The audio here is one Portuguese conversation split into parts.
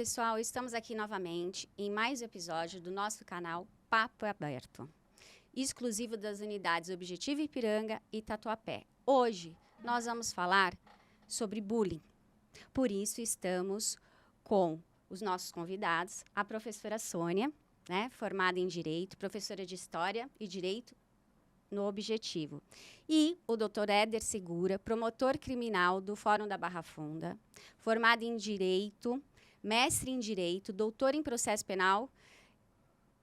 pessoal, estamos aqui novamente em mais um episódio do nosso canal Papo Aberto, exclusivo das unidades Objetivo Ipiranga e Tatuapé. Hoje nós vamos falar sobre bullying. Por isso estamos com os nossos convidados, a professora Sônia, né, formada em Direito, professora de História e Direito no Objetivo, e o Dr. Éder Segura, promotor criminal do Fórum da Barra Funda, formado em Direito, mestre em Direito, doutor em Processo Penal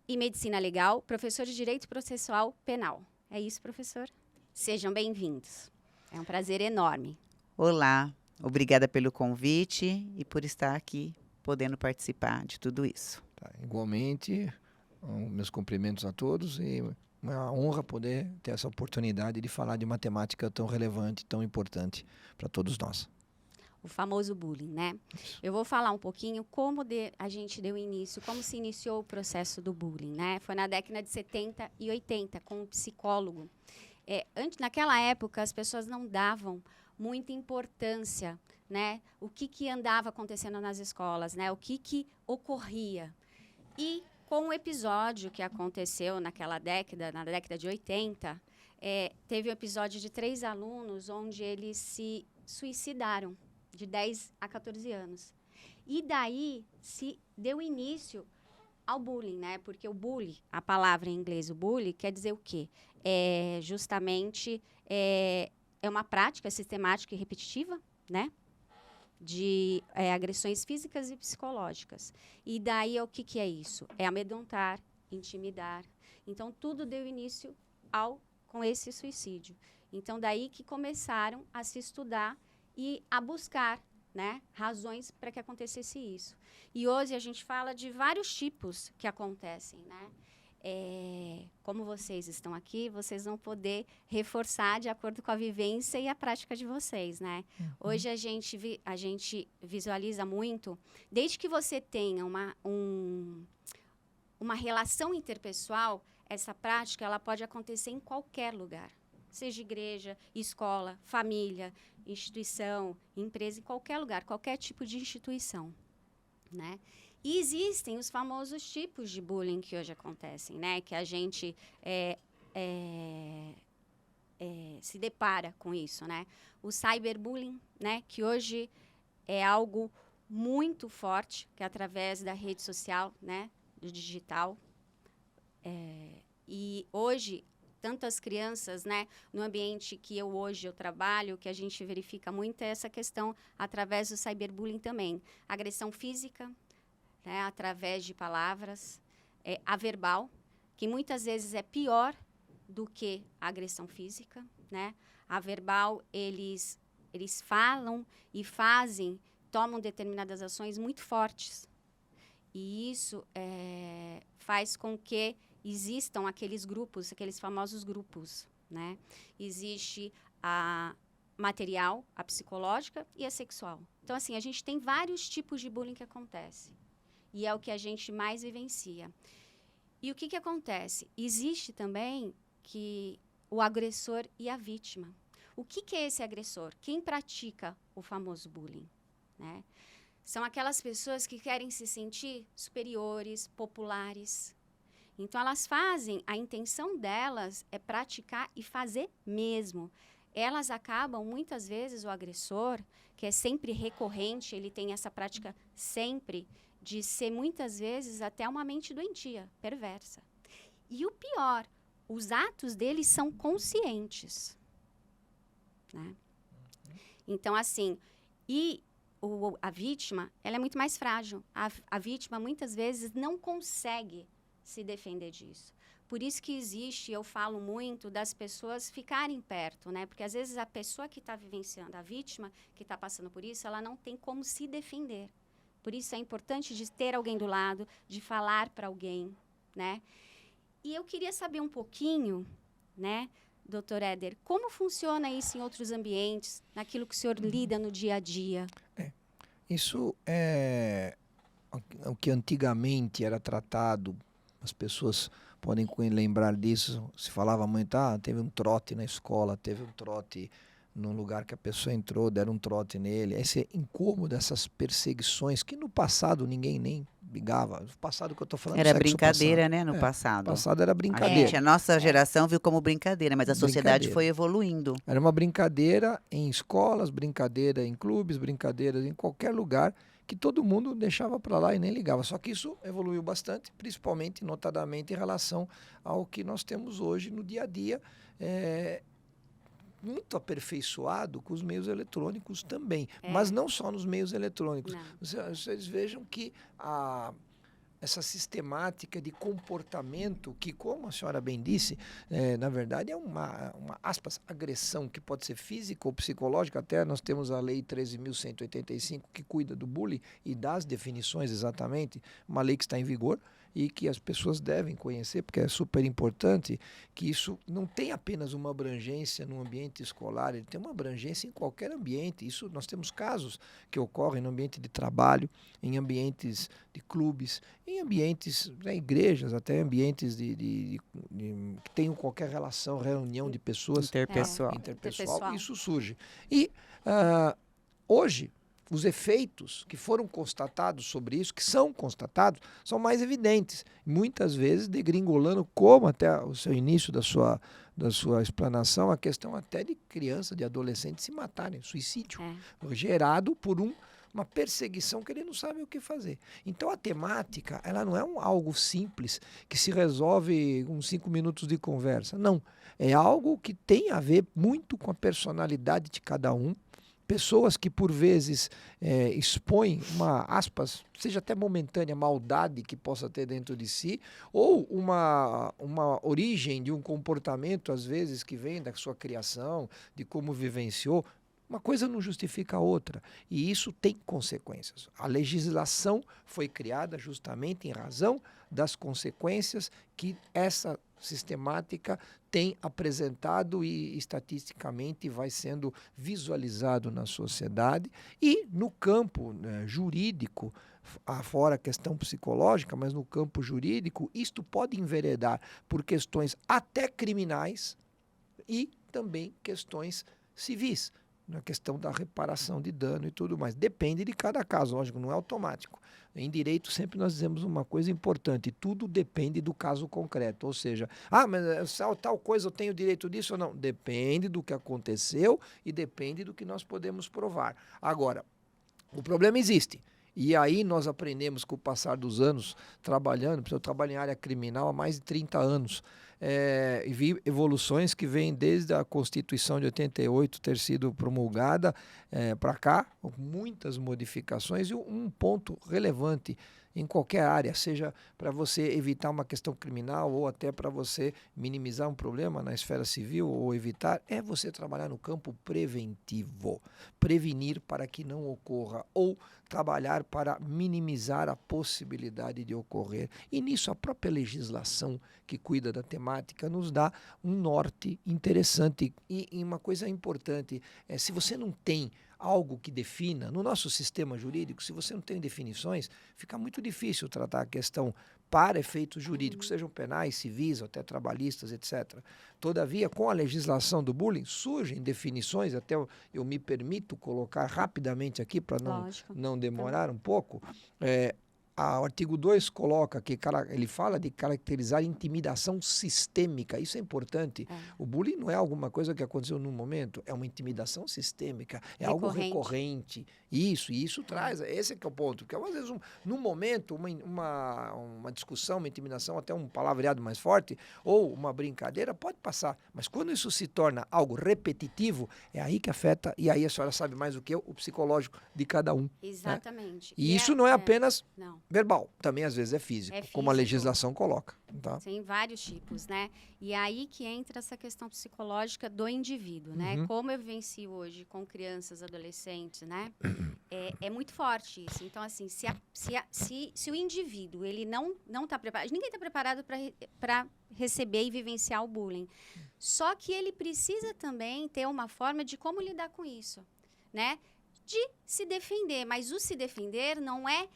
e Medicina Legal, professor de Direito Processual Penal. É isso, professor? Sejam bem-vindos. É um prazer enorme. Olá, obrigada pelo convite e por estar aqui podendo participar de tudo isso. Tá, igualmente, meus cumprimentos a todos e uma honra poder ter essa oportunidade de falar de matemática tão relevante, tão importante para todos nós. O famoso bullying, né? Isso. Eu vou falar um pouquinho como a gente deu início, como se iniciou o processo do bullying, né? Foi na década de 70 e 80, com um psicólogo. Naquela época, as pessoas não davam muita importância, né? O que andava acontecendo nas escolas, né? O que ocorria. E com o episódio que aconteceu naquela década, na década de 80, teve um episódio de 3 alunos onde eles se suicidaram, de 10 a 14 anos. E daí se deu início ao bullying, né? Porque o bullying, a palavra em inglês, o bullying, quer dizer o quê? Justamente é uma prática sistemática e repetitiva, né? De agressões físicas e psicológicas. E daí, o que é isso? É amedrontar, intimidar. Então, tudo deu início com esse suicídio. Então, daí que começaram a se estudar e a buscar, né, razões para que acontecesse isso. E hoje a gente fala de vários tipos que acontecem, né? Como vocês estão aqui, vocês vão poder reforçar de acordo com a vivência e a prática de vocês, né? Uhum. Hoje a gente visualiza muito, desde que você tenha uma relação interpessoal, essa prática ela pode acontecer em qualquer lugar, seja igreja, escola, família, instituição, empresa, em qualquer lugar, qualquer tipo de instituição, né? E existem os famosos tipos de bullying que hoje acontecem, né? Que a gente se depara com isso, né? O cyberbullying, né? Que hoje é algo muito forte, que é através da rede social, né? Do digital. E hoje, tanto as crianças, né? No ambiente que hoje eu trabalho, que a gente verifica muito é essa questão através do cyberbullying também. Agressão física, né, através de palavras, a verbal, que muitas vezes é pior do que a agressão física, né? A verbal, eles falam e fazem, tomam determinadas ações muito fortes. E isso faz com que existam aqueles grupos, aqueles famosos grupos, né? Existe a material, a psicológica e a sexual. Então, assim, a gente tem vários tipos de bullying que acontece. E é o que a gente mais vivencia. E o que acontece? Existe também o agressor e a vítima. O que é esse agressor? Quem pratica o famoso bullying, né? São aquelas pessoas que querem se sentir superiores, populares. Então, elas fazem, a intenção delas é praticar e fazer mesmo. Elas acabam, muitas vezes, o agressor, que é sempre recorrente, ele tem essa prática sempre, de ser, muitas vezes, até uma mente doentia, perversa. E o pior, os atos deles são conscientes, né? Então, assim, a vítima, ela é muito mais frágil. A vítima, muitas vezes, não consegue se defender disso. Por isso que existe, eu falo muito, das pessoas ficarem perto, né? Porque, às vezes, a pessoa que está vivenciando, a vítima que está passando por isso, ela não tem como se defender. Por isso é importante de ter alguém do lado, de falar para alguém, né? E eu queria saber um pouquinho, né, doutor Éder, como funciona isso em outros ambientes, naquilo que o senhor lida no dia a dia? Isso é o que antigamente era tratado, as pessoas podem lembrar disso, se falava muito, teve um trote na escola, teve um trote num lugar que a pessoa entrou, deram um trote nele, esse incômodo, essas perseguições, que no passado ninguém nem ligava. No passado que eu estou falando, Era sexo brincadeira, passado. né, no No passado. passado era A brincadeira. gente, a nossa geração viu como brincadeira, mas a sociedade Brincadeira. foi evoluindo. Era uma brincadeira em escolas, brincadeira em clubes, brincadeiras em qualquer lugar, que todo mundo deixava para lá e nem ligava. Só que isso evoluiu bastante, principalmente, notadamente, em relação ao que nós temos hoje no dia a dia, muito aperfeiçoado com os meios eletrônicos também. Mas não só nos meios eletrônicos. Não. Vocês vejam que essa sistemática de comportamento, que, como a senhora bem disse, na verdade é uma aspas, agressão que pode ser física ou psicológica. Até nós temos a Lei 13.185 que cuida do bullying e das definições exatamente, uma lei que está em vigor e que as pessoas devem conhecer, porque é super importante que isso não tem apenas uma abrangência no ambiente escolar, ele tem uma abrangência em qualquer ambiente. Isso nós temos casos que ocorrem no ambiente de trabalho, em ambientes de clubes, em ambientes, igrejas, até ambientes que tenham qualquer relação, reunião de pessoas. Interpessoal. Interpessoal, isso surge. E hoje, os efeitos que foram constatados sobre isso, que são constatados, são mais evidentes. Muitas vezes degringolando, como até o seu início da sua explanação, a questão até de criança, de adolescente se matarem, suicídio, gerado por uma perseguição que ele não sabe o que fazer. Então a temática, ela não é algo simples que se resolve com 5 minutos de conversa. Não, é algo que tem a ver muito com a personalidade de cada um. Pessoas que, por vezes, expõem uma, aspas, seja até momentânea, maldade que possa ter dentro de si, ou uma origem de um comportamento, às vezes, que vem da sua criação, de como vivenciou. Uma coisa não justifica a outra, e isso tem consequências. A legislação foi criada justamente em razão das consequências que essa sistemática tem apresentado e estatisticamente vai sendo visualizado na sociedade. E no campo jurídico, fora a questão psicológica, mas no campo jurídico, isto pode enveredar por questões até criminais e também questões civis, na questão da reparação de dano e tudo mais. Depende de cada caso, lógico, não é automático. Em direito sempre nós dizemos uma coisa importante, tudo depende do caso concreto, ou seja, mas tal coisa eu tenho direito disso ou não? Depende do que aconteceu e depende do que nós podemos provar. Agora, o problema existe. E aí nós aprendemos com o passar dos anos trabalhando, eu trabalho em área criminal há mais de 30 anos, e vi evoluções que vêm desde a Constituição de 88 ter sido promulgada para cá, com muitas modificações, e um ponto relevante em qualquer área, seja para você evitar uma questão criminal ou até para você minimizar um problema na esfera civil ou evitar, é você trabalhar no campo preventivo, prevenir para que não ocorra ou trabalhar para minimizar a possibilidade de ocorrer. E nisso a própria legislação que cuida da temática nos dá um norte interessante. E uma coisa importante, se você não tem algo que defina, no nosso sistema jurídico, se você não tem definições, fica muito difícil tratar a questão para efeitos jurídicos, sejam penais, civis, ou até trabalhistas, etc. Todavia, com a legislação do bullying, surgem definições, até eu me permito colocar rapidamente aqui, para não demorar um pouco. O artigo 2 coloca que ele fala de caracterizar intimidação sistêmica. Isso é importante. O bullying não é alguma coisa que aconteceu num momento, é uma intimidação sistêmica, é algo recorrente. Isso traz, esse é que é o ponto. Porque às vezes, num momento, uma discussão, uma intimidação, até um palavreado mais forte, ou uma brincadeira, pode passar. Mas quando isso se torna algo repetitivo, é aí que afeta, e aí a senhora sabe mais do que eu, o psicológico de cada um. Exatamente. Né? E isso não é apenas verbal, também às vezes é físico, como a legislação coloca. Tá? Tem vários tipos, né? E aí que entra essa questão psicológica do indivíduo, né? Como eu vivencio hoje com crianças, adolescentes, né? É muito forte isso. Então, assim, se o indivíduo, ele não está preparado, ninguém está preparado para receber e vivenciar o bullying. Só que ele precisa também ter uma forma de como lidar com isso, né? De se defender, mas o se defender não é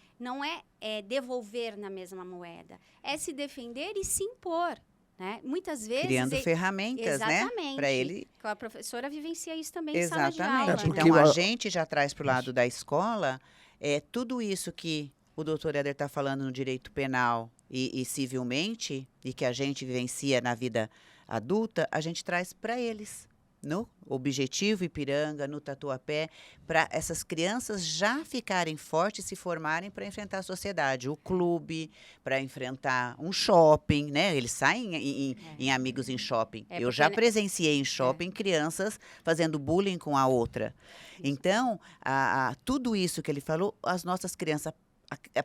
devolver na mesma moeda, é se defender e se impor, né? Muitas vezes... Criando ferramentas, né? Exatamente. Para ele. A professora vivencia isso também em sala de Exatamente. aula. porque Então, a- a gente já traz para o lado da escola tudo isso que o doutor Éder está falando no direito penal e civilmente, e que a gente vivencia na vida adulta, a gente traz para eles. No Objetivo Ipiranga, no Tatuapé, para essas crianças já ficarem fortes, se formarem para enfrentar a sociedade. O clube, para enfrentar um shopping, né? Eles saem em amigos em shopping. É Eu já porque- presenciei em shopping crianças fazendo bullying com a outra. Então, tudo isso que ele falou, as nossas crianças,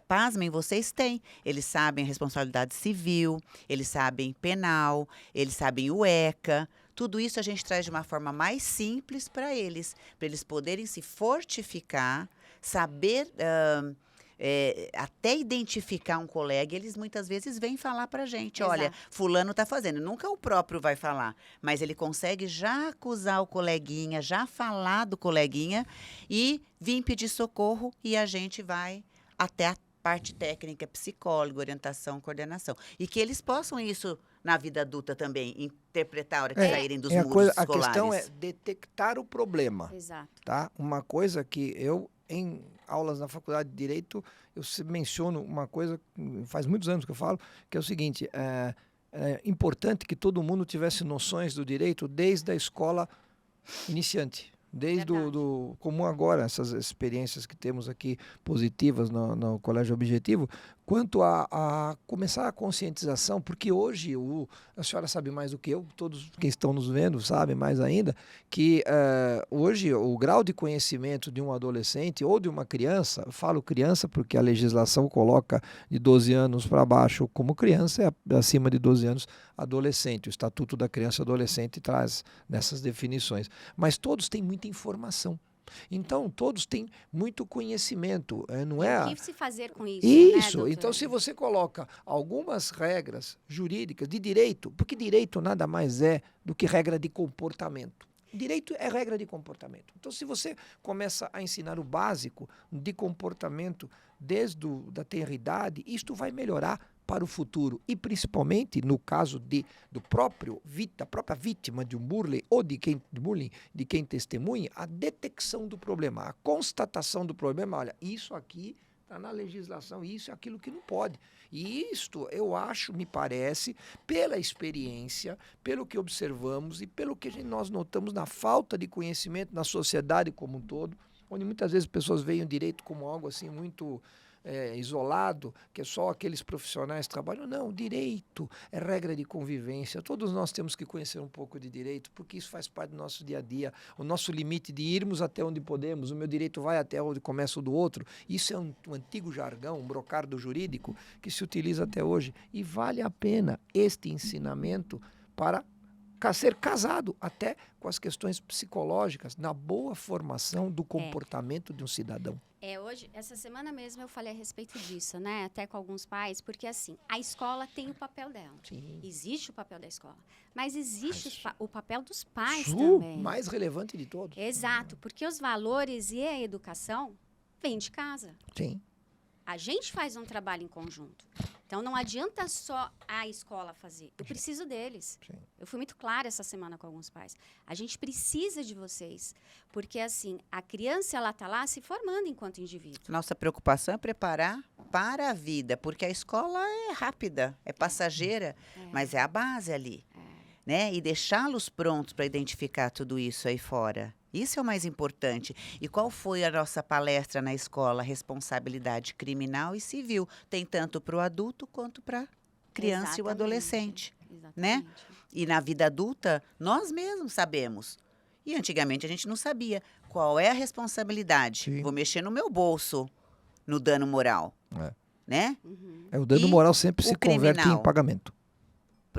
pasmem, vocês têm. Eles sabem responsabilidade civil, eles sabem penal, eles sabem o ECA. Tudo isso a gente traz de uma forma mais simples para eles poderem se fortificar, saber até identificar um colega. Eles muitas vezes vêm falar para a gente, olha, Exato. fulano está fazendo. Nunca o próprio vai falar, mas ele consegue já acusar o coleguinha, já falar do coleguinha e vir pedir socorro, e a gente vai até a parte técnica, psicólogo, orientação, coordenação. E que eles possam isso na vida adulta também, interpretar a hora que saírem dos muros a escolares. questão é detectar o problema. Exato. Tá? Uma coisa que eu, em aulas na faculdade de Direito, eu menciono uma coisa, faz muitos anos que eu falo, que é o seguinte, é importante que todo mundo tivesse noções do direito desde a escola iniciante. Desde como agora, essas experiências que temos aqui positivas no Colégio Objetivo, quanto a começar a conscientização, porque hoje, a senhora sabe mais do que eu, todos que estão nos vendo sabem mais ainda, que hoje o grau de conhecimento de um adolescente ou de uma criança, eu falo criança porque a legislação coloca de 12 anos para baixo como criança, acima de 12 anos adolescente. O Estatuto da Criança e Adolescente traz nessas definições. Mas todos têm muita informação. Então, todos têm muito conhecimento, não é? O que se fazer com isso? Isso. Né, Então, se você coloca algumas regras jurídicas de direito, porque direito nada mais é do que regra de comportamento. Direito é regra de comportamento. Então, se você começa a ensinar o básico de comportamento desde a tenridade, isto vai melhorar para o futuro, e principalmente no caso da própria vítima de um bullying ou de quem testemunha, a detecção do problema, a constatação do problema. Olha, isso aqui está na legislação, isso é aquilo que não pode. E isto, eu acho, me parece, pela experiência, pelo que observamos e pelo que nós notamos na falta de conhecimento na sociedade como um todo, onde muitas vezes pessoas veem o direito como algo assim muito isolado, que é só aqueles profissionais que trabalham. Não, direito é regra de convivência. Todos nós temos que conhecer um pouco de direito, porque isso faz parte do nosso dia a dia. O nosso limite de irmos até onde podemos, o meu direito vai até onde começa o do outro. Isso é um antigo jargão, um brocardo jurídico que se utiliza até hoje. E vale a pena este ensinamento para ser casado até com as questões psicológicas, na boa formação do comportamento de um cidadão. Hoje, essa semana mesmo eu falei a respeito disso, né? Até com alguns pais, porque assim, a escola tem o papel dela. Sim. Existe o papel da escola, mas existe o papel dos pais Sul, também. mais relevante de todos. Exato, porque os valores e a educação vêm de casa. Sim. A gente faz um trabalho em conjunto. Então, não adianta só a escola fazer. Eu preciso deles. Sim. Eu fui muito clara essa semana com alguns pais. A gente precisa de vocês. Porque, assim, a criança, ela está lá se formando enquanto indivíduo. Nossa preocupação é preparar para a vida, porque a escola é rápida, é passageira, mas é a base ali. Né? E deixá-los prontos para identificar tudo isso aí fora. Isso é o mais importante. E qual foi a nossa palestra na escola? Responsabilidade criminal e civil. Tem tanto para o adulto quanto para a criança e o adolescente. Exatamente. Né? E na vida adulta, nós mesmos sabemos. E antigamente a gente não sabia. Qual é a responsabilidade? Sim. Vou mexer no meu bolso, no dano moral. Né? O dano E moral sempre o se converte criminal? em pagamento.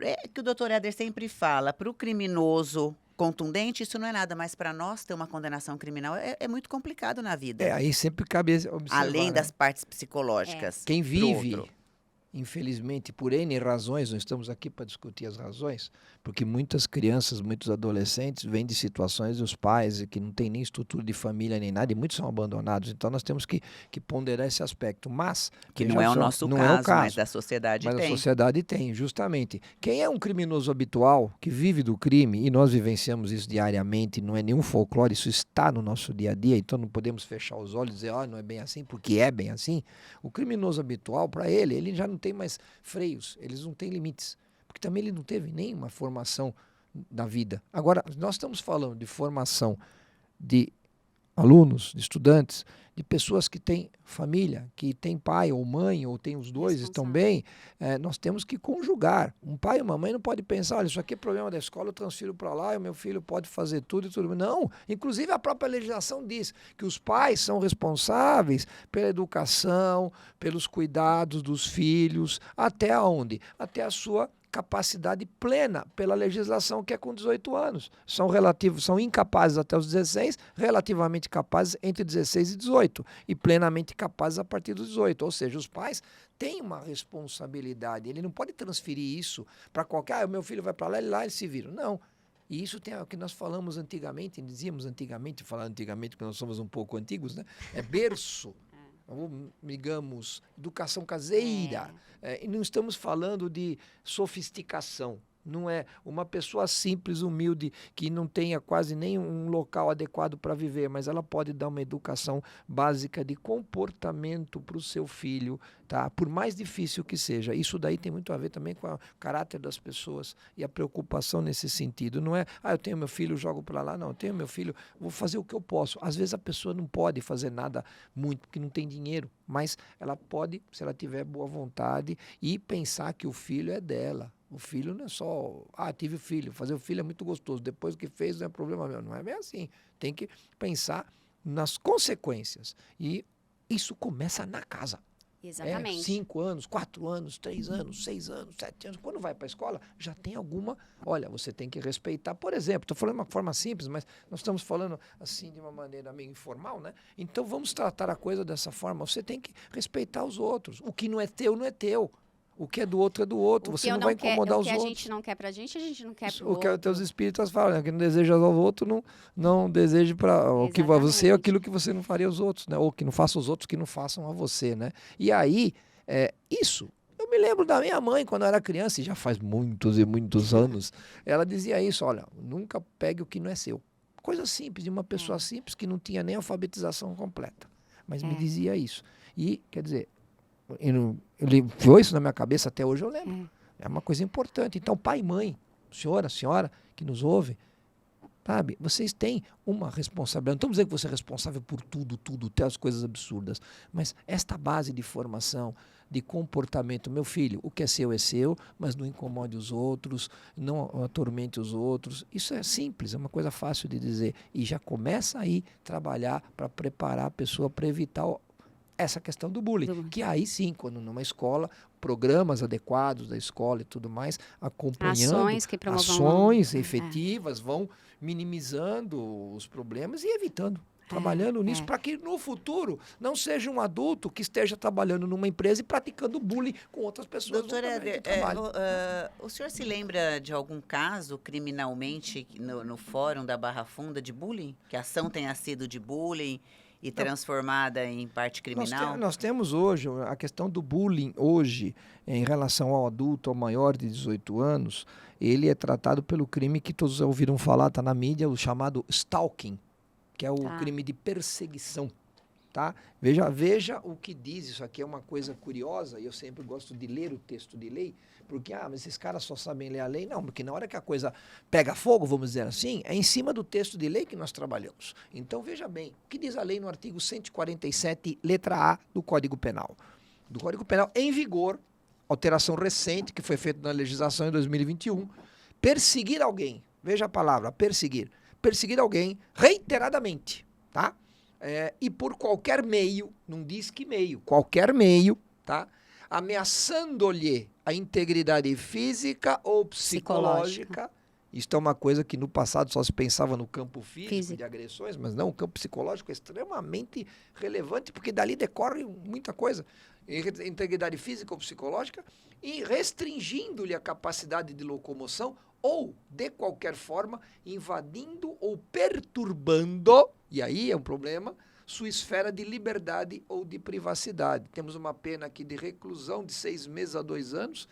É que o doutor Éder sempre fala, para o criminoso contundente, isso não é nada, mas para nós ter uma condenação criminal é muito complicado na vida. Aí sempre cabe observar. Além né? das partes psicológicas. Quem pro vive outro. infelizmente, por N razões, não estamos aqui para discutir as razões, porque muitas crianças, muitos adolescentes vêm de situações dos pais que não tem nem estrutura de família nem nada, e muitos são abandonados. Então nós temos que ponderar esse aspecto. Mas, Que não é o nosso não caso, é o caso, mas da sociedade mas tem. a sociedade tem, justamente. Quem é um criminoso habitual, que vive do crime, e nós vivenciamos isso diariamente, não é nenhum folclore, isso está no nosso dia a dia, então não podemos fechar os olhos e dizer, não é bem assim, porque é bem assim. O criminoso habitual, para ele já não tem mais freios, eles não têm limites, porque também ele não teve nenhuma formação na vida. Agora, nós estamos falando de formação de alunos, de estudantes, de pessoas que têm família, que têm pai ou mãe, ou têm os dois, estão bem, nós temos que conjugar. Um pai e uma mãe não pode pensar, olha, isso aqui é problema da escola, eu transfiro para lá e o meu filho pode fazer tudo e tudo. Não, inclusive a própria legislação diz que os pais são responsáveis pela educação, pelos cuidados dos filhos, até onde? Até a sua capacidade plena pela legislação, que é com 18 anos. São incapazes até os 16, relativamente capazes entre 16 e 18, e plenamente capazes a partir dos 18. Ou seja, os pais têm uma responsabilidade. Ele não pode transferir isso para qualquer... o meu filho vai para lá, ele se vira. Não. E isso tem o que nós falamos antigamente, dizíamos antigamente, falar antigamente, porque nós somos um pouco antigos, né? É berço. Digamos, educação caseira. E não estamos falando de sofisticação. Não é uma pessoa simples, humilde, que não tenha quase nem um local adequado para viver, mas ela pode dar uma educação básica de comportamento para o seu filho, tá? Por mais difícil que seja. Isso daí tem muito a ver também com o caráter das pessoas e a preocupação nesse sentido. Não é, eu tenho meu filho, jogo para lá. Não, eu tenho meu filho, vou fazer o que eu posso. Às vezes a pessoa não pode fazer nada muito, porque não tem dinheiro, mas ela pode, se ela tiver boa vontade, e pensar que o filho é dela. O filho não é só, tive filho, fazer o filho é muito gostoso, depois que fez não é problema meu. Não é bem assim. Tem que pensar nas consequências. E isso começa na casa. Exatamente. 5 anos, 4 anos, 3 anos, 6 anos, 7 anos. Quando vai para a escola, já tem alguma... Olha, você tem que respeitar. Por exemplo, estou falando de uma forma simples, mas nós estamos falando assim de uma maneira meio informal, né? Então vamos tratar a coisa dessa forma. Você tem que respeitar os outros. O que não é teu, não é teu. O que é do outro é do outro. Você não vai incomodar os outros. O que a gente não quer pra gente, a gente não quer pro outro. O que os espíritas falam, né? Que não deseja ao outro, não deseje para o que você, aquilo que você não faria aos outros, né? Ou que não faça os outros que não façam a você, né? E aí, isso... Eu me lembro da minha mãe, quando eu era criança, e já faz muitos e muitos anos, ela dizia isso, olha, nunca pegue o que não é seu. Coisa simples, de uma pessoa simples que não tinha nem alfabetização completa. Mas me dizia isso. E, quer dizer... Ele viu isso na minha cabeça, até hoje eu lembro. É uma coisa importante. Então, pai e mãe, senhora que nos ouve, sabe, vocês têm uma responsabilidade. Não estamos dizendo que você é responsável por tudo, até as coisas absurdas, mas esta base de formação, de comportamento, meu filho, o que é seu, mas não incomode os outros, não atormente os outros. Isso é simples, é uma coisa fácil de dizer. E já começa aí a trabalhar para preparar a pessoa para evitar essa questão do bullying, que aí sim, quando numa escola, programas adequados da escola e tudo mais, acompanhando, ações efetivas, vão minimizando os problemas e evitando, trabalhando nisso, para que no futuro não seja um adulto que esteja trabalhando numa empresa e praticando bullying com outras pessoas. Doutora Éder, o senhor se lembra de algum caso criminalmente no fórum da Barra Funda de bullying? Que a ação tenha sido de bullying e transformada em parte criminal? Nós temos hoje, a questão do bullying hoje, em relação ao adulto, ao maior de 18 anos, ele é tratado pelo crime que todos ouviram falar, está na mídia, o chamado stalking, que é o crime de perseguição. Tá? Veja o que diz, isso aqui é uma coisa curiosa, e eu sempre gosto de ler o texto de lei, porque, mas esses caras só sabem ler a lei? Não, porque na hora que a coisa pega fogo, vamos dizer assim, é em cima do texto de lei que nós trabalhamos. Então, veja bem, o que diz a lei no artigo 147, letra A do Código Penal? Do Código Penal em vigor, alteração recente, que foi feita na legislação em 2021, perseguir alguém, veja a palavra, perseguir alguém reiteradamente, tá? E por qualquer meio, não diz que meio, qualquer meio, tá? Ameaçando-lhe a integridade física ou psicológica, Isso é uma coisa que no passado só se pensava no campo físico de agressões, mas não, o campo psicológico é extremamente relevante, porque dali decorre muita coisa. Integridade física ou psicológica, e restringindo-lhe a capacidade de locomoção ou, de qualquer forma, invadindo ou perturbando, e aí é um problema, sua esfera de liberdade ou de privacidade. Temos uma pena aqui de reclusão de 6 meses a 2 anos,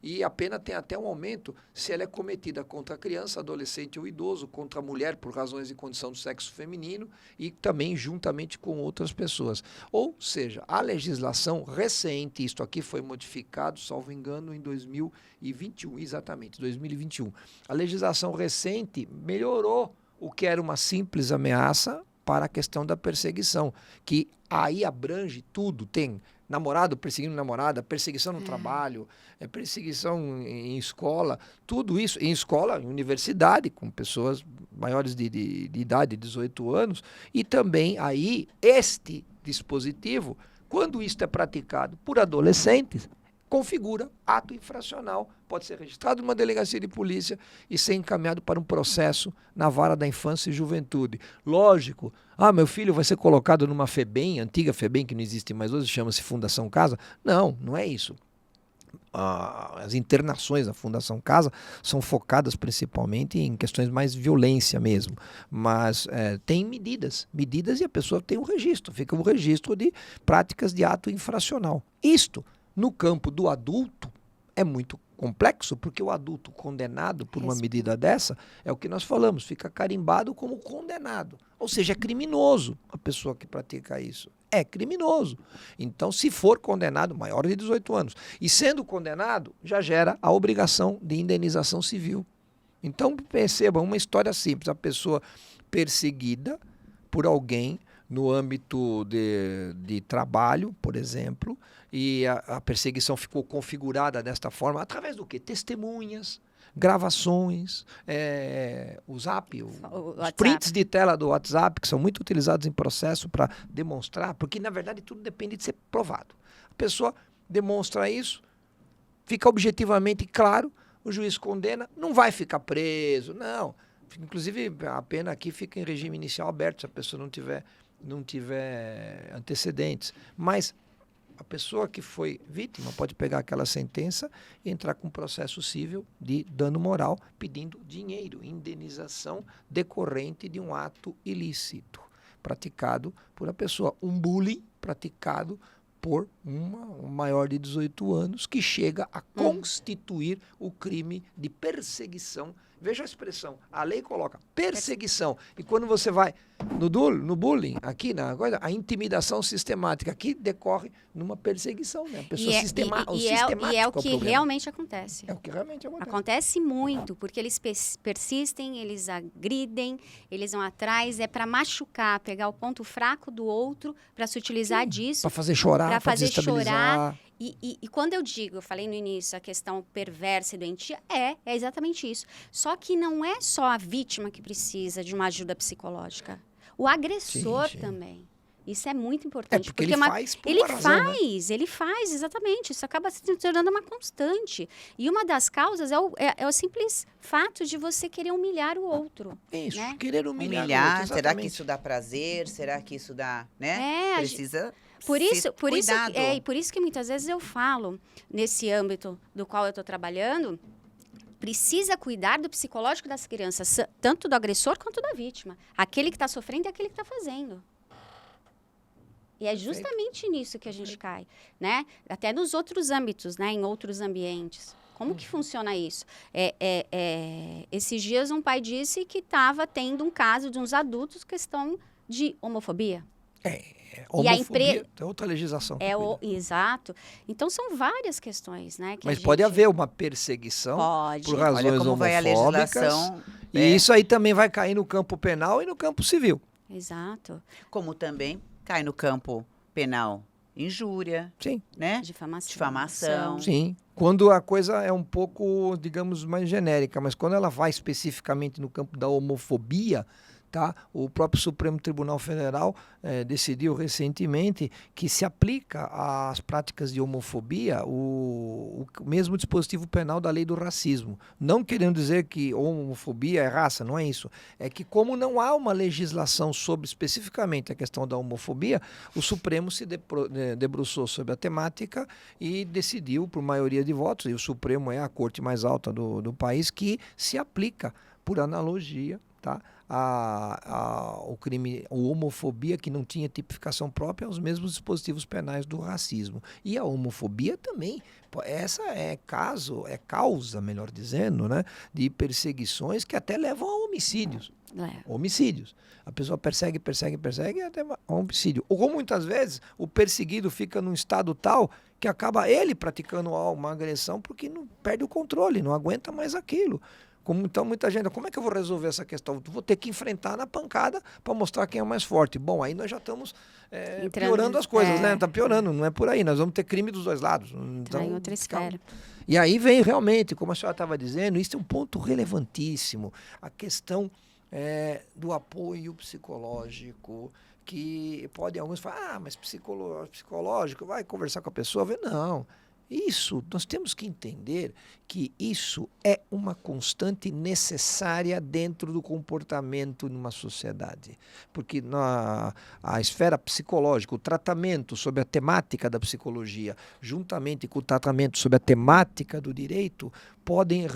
e a pena tem até um aumento se ela é cometida contra a criança, adolescente ou idoso, contra a mulher por razões de condição do sexo feminino e também juntamente com outras pessoas. Ou seja, a legislação recente, isto aqui foi modificado, salvo engano, em 2021, exatamente, 2021. A legislação recente melhorou o que era uma simples ameaça para a questão da perseguição, que aí abrange tudo, tem namorado perseguindo namorada, perseguição no trabalho, perseguição em escola, tudo isso, em escola, em universidade, com pessoas maiores de idade, 18 anos, e também aí este dispositivo, quando isto é praticado por adolescentes, configura ato infracional, pode ser registrado numa delegacia de polícia e ser encaminhado para um processo na vara da infância e juventude. Lógico, meu filho vai ser colocado numa FEBEM, antiga FEBEM, que não existe mais hoje, chama-se Fundação Casa. Não, não é isso. As internações da Fundação Casa são focadas principalmente em questões mais de violência mesmo, mas tem medidas e a pessoa tem um registro, fica um registro de práticas de ato infracional. Isto, no campo do adulto, é muito complexo, porque o adulto condenado por uma medida dessa, é o que nós falamos, fica carimbado como condenado. Ou seja, é criminoso a pessoa que pratica isso. É criminoso. Então, se for condenado, maior de 18 anos, e sendo condenado, já gera a obrigação de indenização civil. Então, perceba, uma história simples, a pessoa perseguida por alguém no âmbito de trabalho, por exemplo, e a perseguição ficou configurada desta forma, através do quê? Testemunhas, gravações, o Zap, os prints de tela do WhatsApp, que são muito utilizados em processo para demonstrar, porque na verdade tudo depende de ser provado. A pessoa demonstra isso, fica objetivamente claro, o juiz condena, não vai ficar preso, não. Inclusive a pena aqui fica em regime inicial aberto, se a pessoa não tiver antecedentes, mas a pessoa que foi vítima pode pegar aquela sentença e entrar com um processo civil de dano moral, pedindo dinheiro, indenização decorrente de um ato ilícito praticado por a pessoa. Um bullying praticado por um maior de 18 anos que chega a constituir o crime de perseguição. Veja a expressão, a lei coloca perseguição. E quando você vai no bullying, aqui na coisa, a intimidação sistemática, aqui decorre numa perseguição, né? A pessoa sistemática. E é o que realmente acontece. É o que realmente acontece. Acontece muito, porque eles persistem, eles agridem, eles vão atrás, é para machucar, pegar o ponto fraco do outro, para se utilizar disso. Para fazer chorar, para desestabilizar. E quando eu falei no início, a questão perversa e doentia, é exatamente isso. Só que não é só a vítima que precisa de uma ajuda psicológica. O agressor também. Isso é muito importante. Porque ele faz, exatamente. Isso acaba se tornando uma constante. E uma das causas é o simples fato de você querer humilhar o outro. Isso, né? querer humilhar o outro, será que isso dá prazer? Será que isso dá, né? Precisa... Por isso que muitas vezes eu falo, nesse âmbito do qual eu estou trabalhando, precisa cuidar do psicológico das crianças, tanto do agressor quanto da vítima. Aquele que está sofrendo e aquele que está fazendo. E é justamente nisso que a gente cai, né? Até nos outros âmbitos, né? Em outros ambientes. Como que funciona isso? Esses dias um pai disse que estava tendo um caso de uns adultos questão de homofobia. Homofobia, é outra legislação. Exato. Então, são várias questões, né? Mas pode haver uma perseguição por razões Olha como homofóbicas. vai a legislação. E isso aí também vai cair no campo penal e no campo civil. Exato. Como também cai no campo penal injúria, sim, né? Difamação. Sim. Quando a coisa é um pouco, digamos, mais genérica, mas quando ela vai especificamente no campo da homofobia, tá? O próprio Supremo Tribunal Federal decidiu recentemente que se aplica às práticas de homofobia o mesmo dispositivo penal da lei do racismo. Não querendo dizer que homofobia é raça, não é isso. É que como não há uma legislação sobre especificamente a questão da homofobia, o Supremo se debruçou sobre a temática e decidiu, por maioria de votos, e o Supremo é a corte mais alta do país, que se aplica, por analogia, tá? O crime, a homofobia, que não tinha tipificação própria, aos mesmos dispositivos penais do racismo. E a homofobia também, essa é causa, melhor dizendo, né, de perseguições que até levam a homicídios. Homicídios. A pessoa persegue até a homicídio. Ou muitas vezes o perseguido fica num estado tal que acaba ele praticando uma agressão porque não perde o controle, não aguenta mais aquilo. Então, muita gente, como é que eu vou resolver essa questão? Vou ter que enfrentar na pancada para mostrar quem é o mais forte. Bom, aí nós já estamos piorando as coisas, né? Está piorando, não é por aí. Nós vamos ter crime dos dois lados. Então, em outra esfera. E aí vem realmente, como a senhora estava dizendo, isso é um ponto relevantíssimo. A questão do apoio psicológico, que pode alguns falar, mas psicológico, vai conversar com a pessoa. Não. Isso, nós temos que entender que isso é uma constante necessária dentro do comportamento numa sociedade. Porque a esfera psicológica, o tratamento sobre a temática da psicologia, juntamente com o tratamento sobre a temática do direito, podem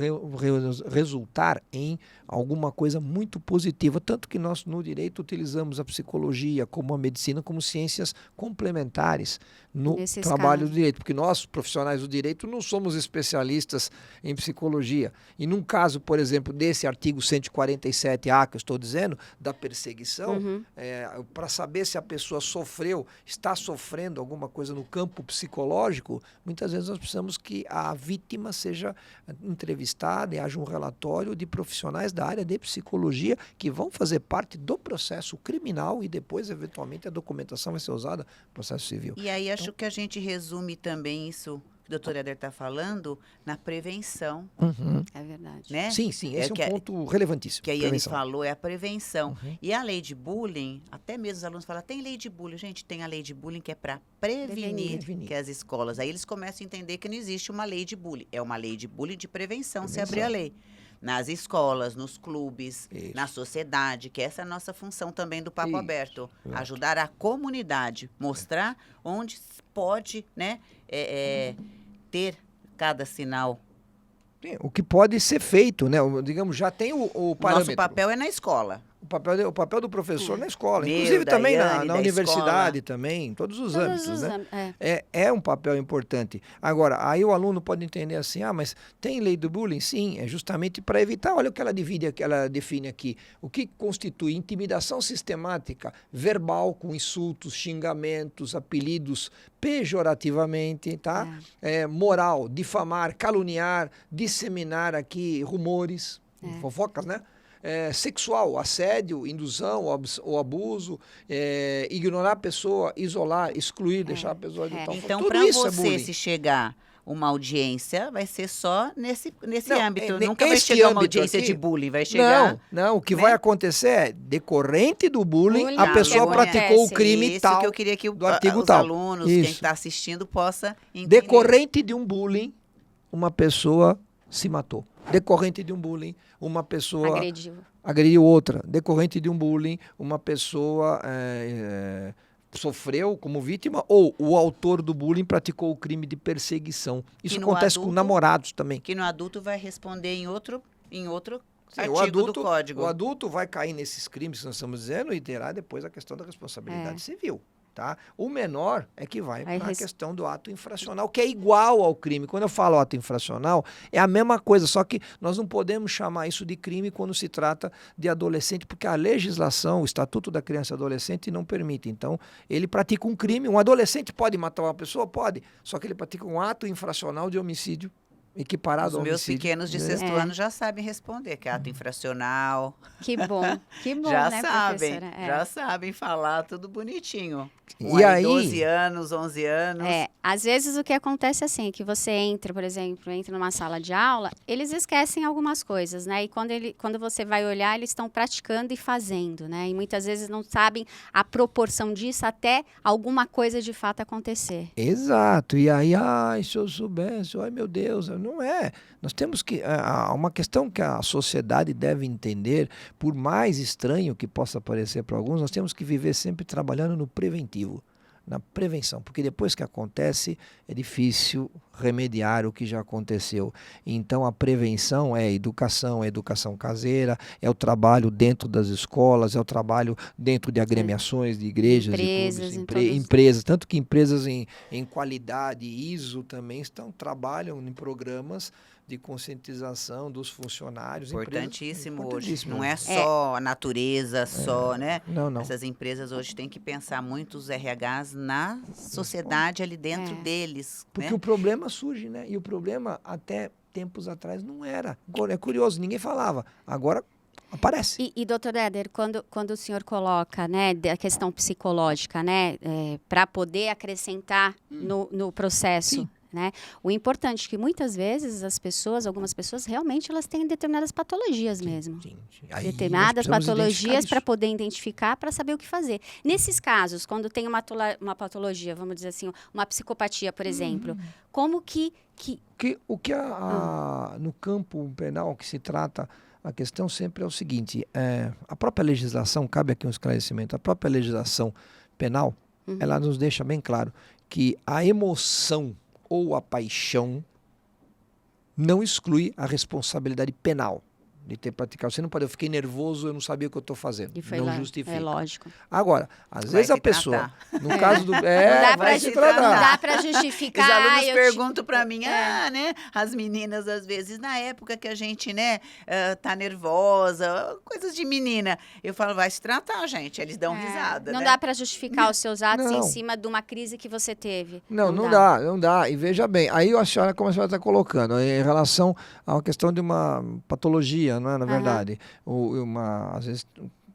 resultar em alguma coisa muito positiva. Tanto que nós, no direito, utilizamos a psicologia como a medicina, como ciências complementares no trabalho do direito. Porque nós, profissionais do direito, não somos especialistas em psicologia. E num caso, por exemplo, desse artigo 147A que eu estou dizendo, da perseguição, para saber se a pessoa está sofrendo alguma coisa no campo psicológico, muitas vezes nós precisamos que a vítima seja entrevistada e haja um relatório de profissionais da área de psicologia que vão fazer parte do processo criminal e depois, eventualmente, a documentação vai ser usada no processo civil. E aí acho que a gente resume também isso que o doutor Éder está falando na prevenção. É verdade. Né? Sim, esse é um ponto relevantíssimo. Que a Yane falou, é a prevenção. Uhum. E a lei de bullying, até mesmo os alunos falam, tem lei de bullying. Gente, tem a lei de bullying que é para prevenir que as escolas. Aí eles começam a entender que não existe uma lei de bullying. É uma lei de bullying de prevenção. Se abrir a lei. Nas escolas, nos clubes, na sociedade, que essa é a nossa função também do Papo Aberto. Ajudar a comunidade, mostrar onde pode, né, ter cada sinal. O que pode ser feito, né? Digamos, já tem o parâmetro. Nosso papel é na escola. O papel do professor na escola, inclusive também na universidade também, em todos os âmbitos, né? É um papel importante. Agora, aí o aluno pode entender assim, mas tem lei do bullying? Sim, é justamente para evitar, olha o que ela define aqui, o que constitui intimidação sistemática, verbal, com insultos, xingamentos, apelidos pejorativamente, tá? Moral, difamar, caluniar, disseminar aqui rumores, fofocas, né? Sexual, assédio, indução ou abuso, ignorar a pessoa, isolar, excluir, deixar a pessoa de tal forma. Então, para você, se chegar uma audiência, vai ser só nesse âmbito. Nunca vai chegar uma audiência aqui de bullying, vai chegar... Não, o que vai acontecer é, decorrente do bullying, a pessoa praticou o crime tal, que eu queria que do artigo os tal. alunos, quem está assistindo, possa entender. Decorrente de um bullying, uma pessoa se matou. Decorrente de um bullying, uma pessoa agrediu outra. Decorrente de um bullying, uma pessoa sofreu como vítima ou o autor do bullying praticou o crime de perseguição. Isso acontece com namorados também. Que no adulto vai responder em outro artigo do código. O adulto vai cair nesses crimes que nós estamos dizendo e terá depois a questão da responsabilidade civil. Tá? O menor é que vai para a questão do ato infracional, que é igual ao crime. Quando eu falo ato infracional, é a mesma coisa, só que nós não podemos chamar isso de crime quando se trata de adolescente, porque a legislação, o Estatuto da Criança e Adolescente não permite. Então, ele pratica um crime. Um adolescente pode matar uma pessoa? Pode. Só que ele pratica um ato infracional de homicídio. equiparado Os ao meus homicídio. pequenos de né? sexto ano já sabem responder, que é ato infracional. Que bom, Já né, sabem, professora? É. já sabem falar tudo bonitinho. E aí, 12 anos, 11 anos. Às vezes o que acontece assim, é que você entra, por exemplo, numa sala de aula, eles esquecem algumas coisas, né? E quando você vai olhar, eles estão praticando e fazendo, né? E muitas vezes não sabem a proporção disso até alguma coisa de fato acontecer. Exato. E aí, se eu soubesse, ai meu Deus, não é. Nós temos que. Uma questão que a sociedade deve entender, por mais estranho que possa parecer para alguns, nós temos que viver sempre trabalhando no preventivo, na prevenção, porque depois que acontece é difícil remediar o que já aconteceu. Então a prevenção é educação caseira, é o trabalho dentro das escolas, é o trabalho dentro de agremiações, de igrejas, Empresas, de clubes, em empresas, tanto que empresas em qualidade ISO também trabalham em programas de conscientização dos funcionários. Importantíssimo hoje. Importantíssimo. Não é só a natureza, né? Não. Essas empresas hoje têm que pensar muito os RHs na sociedade ali dentro deles. Porque né? o problema surge, né? E o problema até tempos atrás não era. Agora, é curioso, ninguém falava. Agora aparece. E doutor Éder, quando o senhor coloca, né, a questão psicológica, né, para poder acrescentar no processo, Sim. né, o importante é que muitas vezes algumas pessoas realmente elas têm determinadas patologias mesmo. Sim. Aí Determinadas nós precisamos patologias identificar para isso. poder identificar, para saber o que fazer. Nesses casos, quando tem uma patologia, vamos dizer assim, uma psicopatia, por exemplo, como que O que no campo penal que se trata, a questão sempre é o seguinte, a própria legislação, cabe aqui um esclarecimento, a própria legislação penal, ela nos deixa bem claro que a emoção ou a paixão não exclui a responsabilidade penal de ter praticado. Você não pode, eu fiquei nervoso, eu não sabia o que eu estou fazendo. E foi não lá, justifica. é lógico. Agora, às Vai vezes a se pessoa, tratar. no caso do... Não dá vai pra se tratar. Não tratar. dá para justificar. Os alunos eu perguntam para mim, né? As meninas, às vezes, na época que a gente, né, tá nervosa, coisas de menina. Eu falo, vai se tratar, gente. Eles dão risada, Não né? dá para justificar os seus atos Não. em cima de uma crise que você teve. Não dá. E veja bem, aí a senhora, como a senhora está colocando, em relação a uma questão de uma patologia, não é, na verdade? Às vezes,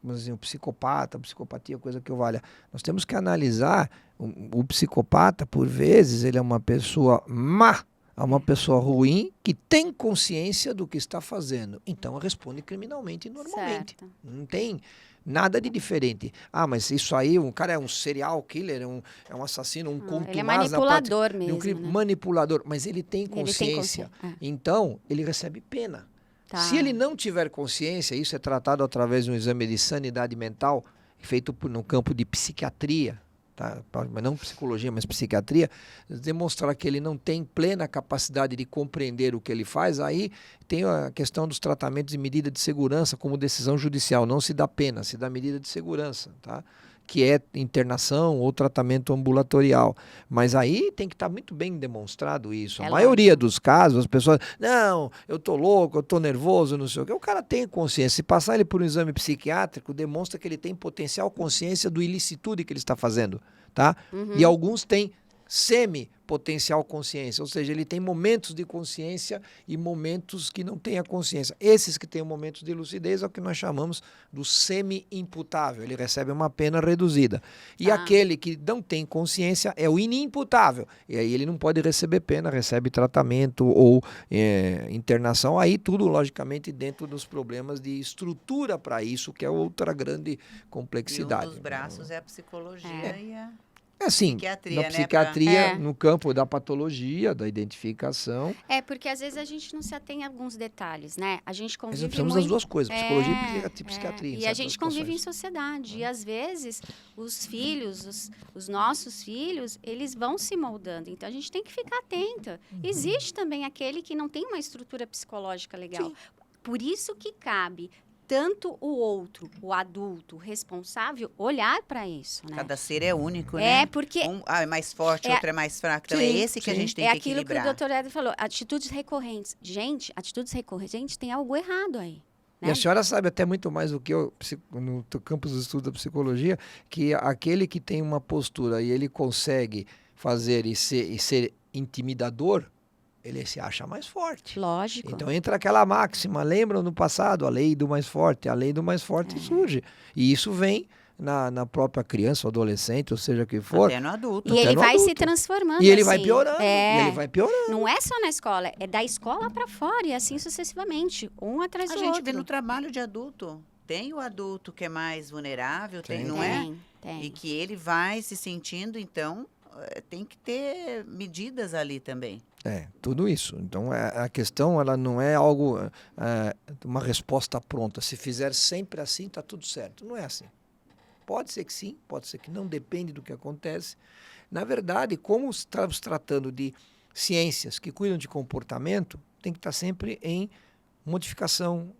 vamos dizer, psicopatia, coisa que eu valha. Nós temos que analisar, o psicopata, por vezes, ele é uma pessoa má, é uma pessoa ruim, que tem consciência do que está fazendo. Então, responde criminalmente e normalmente. Certo. Não tem nada de diferente. Mas isso aí, um cara é um serial killer, é um assassino, um contumaz. Ele é manipulador de um crime, mesmo, né? Manipulador, mas ele tem Ele tem consciência. Então, ele recebe pena. Tá. Se ele não tiver consciência, isso é tratado através de um exame de sanidade mental, feito no campo de psiquiatria, tá? Mas não psicologia, mas psiquiatria, demonstrar que ele não tem plena capacidade de compreender o que ele faz, aí tem a questão dos tratamentos e medida de segurança como decisão judicial, não se dá pena, se dá medida de segurança, tá? Que é internação ou tratamento ambulatorial. Mas aí tem que estar muito bem demonstrado isso. A maioria dos casos, as pessoas, não, eu estou louco, eu estou nervoso, não sei o quê. O cara tem consciência. Se passar ele por um exame psiquiátrico, demonstra que ele tem potencial consciência do ilicitude que ele está fazendo, tá? E alguns têm semi-potencial consciência, ou seja, ele tem momentos de consciência e momentos que não tem a consciência. Esses que têm momentos de lucidez é o que nós chamamos do semi-imputável, ele recebe uma pena reduzida. E aquele que não tem consciência é o inimputável, e aí ele não pode receber pena, recebe tratamento ou internação, aí tudo logicamente dentro dos problemas de estrutura para isso, que é outra grande complexidade. E um dos braços é a psicologia e a... Assim, psiquiatria, na psiquiatria, né, no campo da patologia, da identificação. Porque às vezes a gente não se atém a alguns detalhes, né? A gente convive Mas nós precisamos das duas coisas, psicologia e psiquiatria. E a gente convive em sociedade. E às vezes os filhos, os nossos filhos, eles vão se moldando. Então a gente tem que ficar atento. Existe também aquele que não tem uma estrutura psicológica legal. Sim. Por isso que cabe tanto o outro, o adulto, o responsável, olhar para isso, né? Cada ser é único, né? Porque... Um é mais forte, outro é mais fraco. Então, é esse que a gente tem que equilibrar. É aquilo que o doutor Éder falou, atitudes recorrentes. Gente, atitudes recorrentes tem algo errado aí. Né? E a senhora sabe até muito mais do que eu, no campus de estudo da psicologia, que aquele que tem uma postura e ele consegue fazer e ser intimidador, ele se acha mais forte. Lógico. Então entra aquela máxima, lembram no passado, a lei do mais forte surge. E isso vem na própria criança, ou adolescente, ou seja o que for. Até no adulto. E ele no vai se adulto. transformando. E ele assim. vai piorando, É. e ele vai piorando. Não é só na escola, é da escola para fora e assim sucessivamente, um atrás A do gente outro. vê no trabalho de adulto. Tem o adulto que é mais vulnerável, Tem. não é? Tem. E que ele vai se sentindo, então, tem que ter medidas ali também. Tudo isso. Então, a questão ela não é algo, uma resposta pronta. Se fizer sempre assim, está tudo certo. Não é assim. Pode ser que sim, pode ser que não, depende do que acontece. Na verdade, como estamos tratando de ciências que cuidam de comportamento, tem que estar sempre em modificação,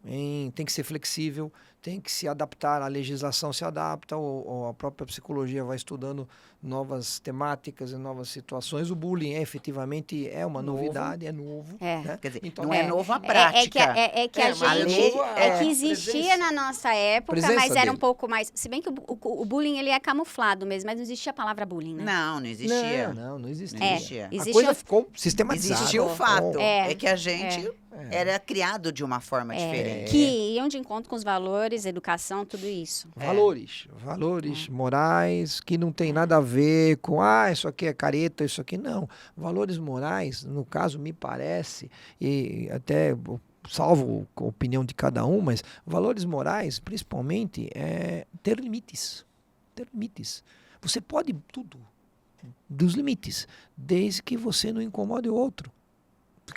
tem que ser flexível, tem que se adaptar, a legislação se adapta, ou a própria psicologia vai estudando novas temáticas e novas situações. O bullying efetivamente é uma novidade, é novo. Né? Quer dizer, Então, não é novo a prática. É que a mas é gente. novo a É que existia presença. na nossa época, Presença mas era dele. um pouco mais. Se bem que o bullying ele é camuflado mesmo, mas não existia a palavra bullying, né? Não existia. Não existia. Não existia. A Existe coisa o- ficou sistematizada. Existia o fato. É. É que a gente era criado de uma forma diferente. Que iam de encontro com os valores, educação, tudo isso. Valores morais que não tem nada a ver com, isso aqui é careta, isso aqui não. Valores morais, no caso, me parece, e até salvo a opinião de cada um, mas valores morais, principalmente, é ter limites. Ter limites. Você pode tudo dos limites, desde que você não incomode o outro.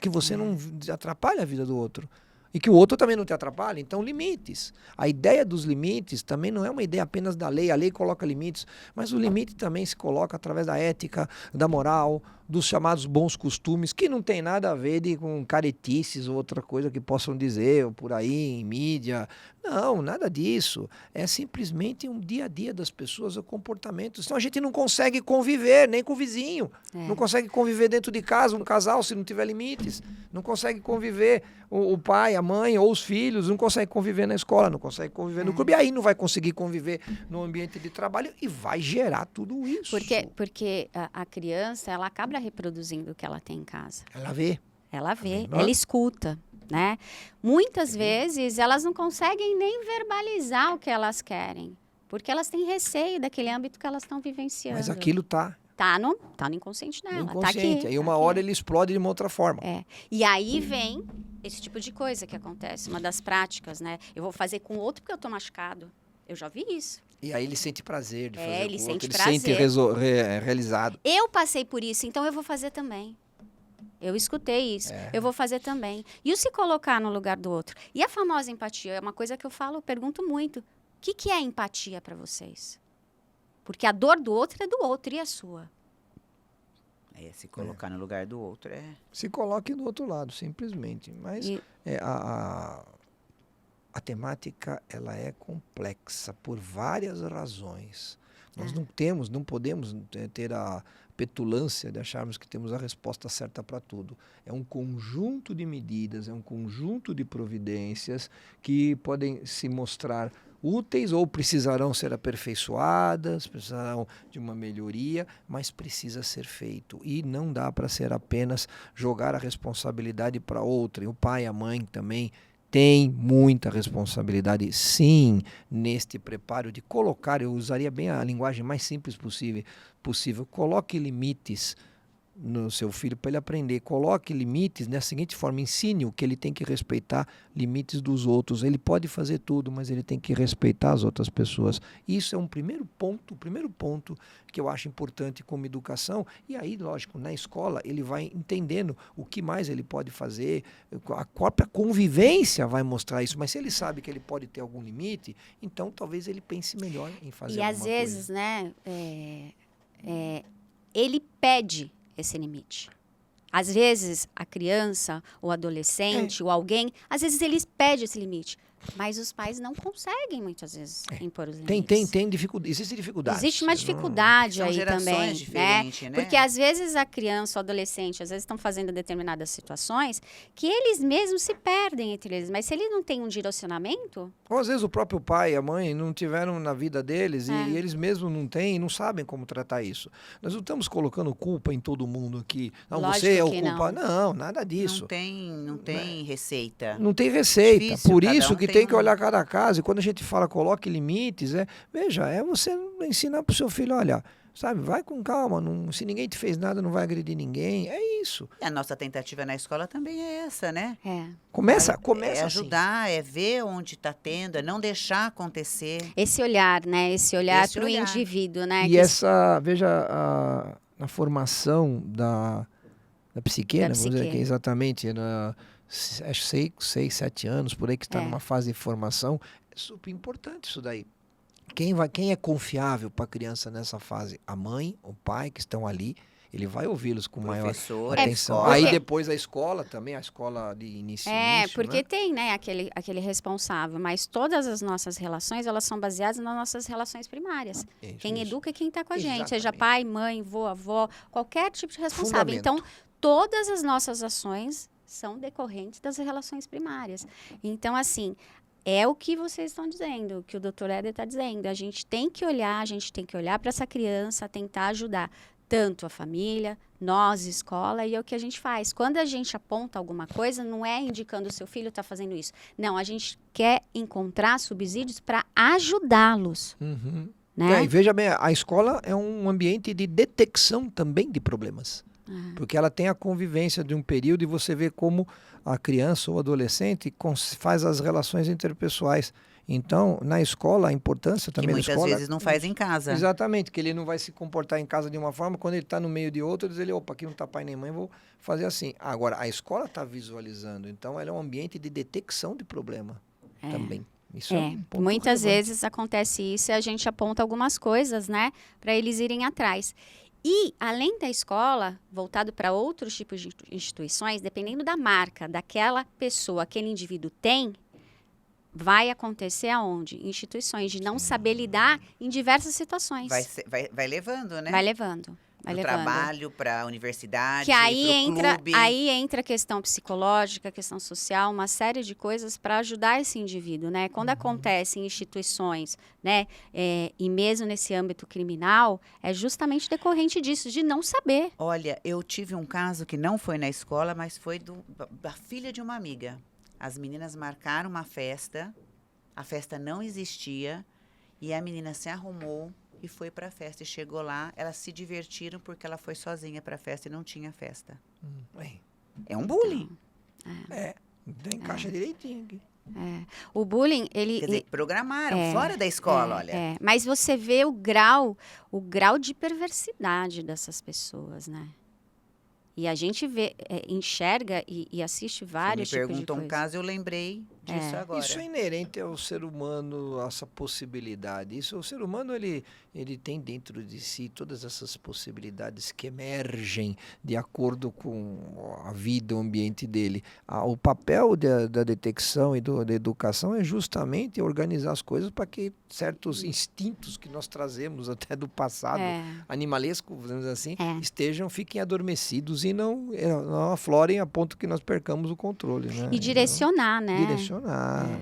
Que você não atrapalhe a vida do outro. E que o outro também não te atrapalhe. Então, limites. A ideia dos limites também não é uma ideia apenas da lei. A lei coloca limites, mas o limite também se coloca através da ética, da moral, dos chamados bons costumes, que não tem nada a ver com caretices ou outra coisa que possam dizer ou por aí em mídia. Não, nada disso. É simplesmente um dia a dia das pessoas, o comportamento. Senão a gente não consegue conviver nem com o vizinho. Não consegue conviver dentro de casa, um casal, se não tiver limites. Não consegue conviver o pai, a mãe ou os filhos. Não consegue conviver na escola, não consegue conviver no clube. E aí não vai conseguir conviver no ambiente de trabalho e vai gerar tudo isso. Porque a criança, ela acaba reproduzindo o que ela tem em casa. Ela vê. Ela vê, Não é? ela escuta, né? Muitas vezes elas não conseguem nem verbalizar o que elas querem, porque elas têm receio daquele âmbito que elas estão vivenciando. Mas aquilo tá Tá no inconsciente dela, inconsciente. tá aqui. Aí tá uma aqui. hora ele explode de uma outra forma. E aí vem esse tipo de coisa que acontece, uma das práticas, né? Eu vou fazer com outro porque eu tô machucado. Eu já vi isso. E aí ele sente prazer de fazer ele com o sente outro, prazer. ele sente realizado. Eu passei por isso, então eu vou fazer também. Eu escutei isso, eu vou fazer também. E o se colocar no lugar do outro. E a famosa empatia é uma coisa que eu falo, eu pergunto muito. O que é empatia para vocês? Porque a dor do outro é do outro e a sua. Se colocar no lugar do outro Se coloque do outro lado, simplesmente. Mas a temática ela é complexa por várias razões. Nós não podemos ter a petulância de acharmos que temos a resposta certa para tudo. É um conjunto de medidas, é um conjunto de providências que podem se mostrar úteis ou precisarão ser aperfeiçoadas, precisarão de uma melhoria, mas precisa ser feito. E não dá para ser apenas jogar a responsabilidade para outra. E o pai e a mãe também tem muita responsabilidade, sim, neste preparo de colocar, eu usaria bem a linguagem mais simples possível, coloque limites no seu filho para ele aprender, coloque limites da seguinte forma, ensine-o que ele tem que respeitar limites dos outros, ele pode fazer tudo, mas ele tem que respeitar as outras pessoas. Isso é um primeiro ponto que eu acho importante como educação, e aí, lógico, na escola ele vai entendendo o que mais ele pode fazer, a própria convivência vai mostrar isso, mas se ele sabe que ele pode ter algum limite, então talvez ele pense melhor em fazer alguma coisa. E às vezes, né, ele pede esse limite. Às vezes, a criança, ou adolescente, ou alguém, às vezes eles pedem esse limite. Mas os pais não conseguem, muitas vezes, impor os Tem limites. dificuldade, existe dificuldade. Existe uma dificuldade São aí gerações também, diferentes, né? Porque às vezes a criança ou adolescente, às vezes estão fazendo determinadas situações que eles mesmos se perdem entre eles. Mas se ele não tem um direcionamento, Ou às vezes o próprio pai e a mãe não tiveram na vida deles e eles mesmos não têm e não sabem como tratar isso. Nós não estamos colocando culpa em todo mundo aqui. Não, Lógico você é o que culpado. Não, nada disso. Não tem receita. Não tem receita. Difícil, Por cada isso um que tem tem que um- olhar cada caso. E quando a gente fala coloque limites, veja, é você ensinar para o seu filho, olha, sabe, vai com calma, se ninguém te fez nada, não vai agredir ninguém. É isso. E a nossa tentativa na escola também é essa, né? Começa É assim. ajudar, é ver onde está tendo, é não deixar acontecer. esse olhar, né? Esse olhar Esse para o olhar. indivíduo, né? E essa, veja, na formação da psique, Da né? Vamos dizer psique. que exatamente, acho 6, 7 anos, por aí que está numa fase de formação, é super importante isso daí. Quem é confiável para a criança nessa fase? A mãe, o pai que estão ali, ele vai ouvi-los com maior Professor, atenção. escola. Aí depois a escola também, a escola de início. Porque né? tem, né, aquele responsável, mas todas as nossas relações, elas são baseadas nas nossas relações primárias. Isso, Quem isso. educa é quem está com a gente, seja Exatamente. pai, mãe, vô, avó, qualquer tipo de responsável. Fundamento. Então, todas as nossas ações são decorrentes das relações primárias. Então, assim, é o que vocês estão dizendo, o que o doutor Éder está dizendo. A gente tem que olhar para essa criança, tentar ajudar tanto a família, nós, escola, e é o que a gente faz. Quando a gente aponta alguma coisa, não é indicando o seu filho está fazendo isso. Não, a gente quer encontrar subsídios para ajudá-los. Uhum. Né? E veja bem, a escola é um ambiente de detecção também de problemas. Porque ela tem a convivência de um período e você vê como a criança ou adolescente faz as relações interpessoais. Então, na escola, a importância também Que da muitas escola... vezes não faz em casa. Exatamente, que ele não vai se comportar em casa de uma forma, quando ele está no meio de outra, ele diz, opa, aqui não está pai nem mãe, vou fazer assim. Agora, a escola está visualizando, então ela é um ambiente de detecção de problema também. Isso é um ponto Muitas relevante. vezes acontece isso e a gente aponta algumas coisas, né, para eles irem atrás. E, além da escola, voltado para outros tipos de instituições, dependendo da marca daquela pessoa, aquele indivíduo tem, vai acontecer aonde? Instituições de não saber lidar em diversas situações. Vai levando, né? Vai levando. Vai Do levando. trabalho para a universidade, Que aí pro clube. entra a questão psicológica, a questão social, uma série de coisas para ajudar esse indivíduo, né? Quando acontece em instituições, né, e mesmo nesse âmbito criminal, é justamente decorrente disso, de não saber. Olha, eu tive um caso que não foi na escola, mas foi da filha de uma amiga. As meninas marcaram uma festa, a festa não existia, e a menina se arrumou e foi para a festa. E chegou lá, elas se divertiram porque ela foi sozinha para a festa e não tinha festa. É um bullying. Tem caixa direitinho aqui. O bullying, ele... Quer dizer, programaram fora da escola, olha. Mas você vê o grau de perversidade dessas pessoas, né? E a gente vê, enxerga e assiste vários Você me tipos de perguntou um coisa. caso, eu lembrei disso agora. Isso é inerente ao ser humano, essa possibilidade. O ser humano, ele tem dentro de si todas essas possibilidades que emergem de acordo com a vida, o ambiente dele. O papel da detecção e da educação é justamente organizar as coisas para que certos instintos que nós trazemos até do passado, animalesco, vamos dizer assim, fiquem adormecidos e não aflorem a ponto que nós percamos o controle. Né? E direcionar, né?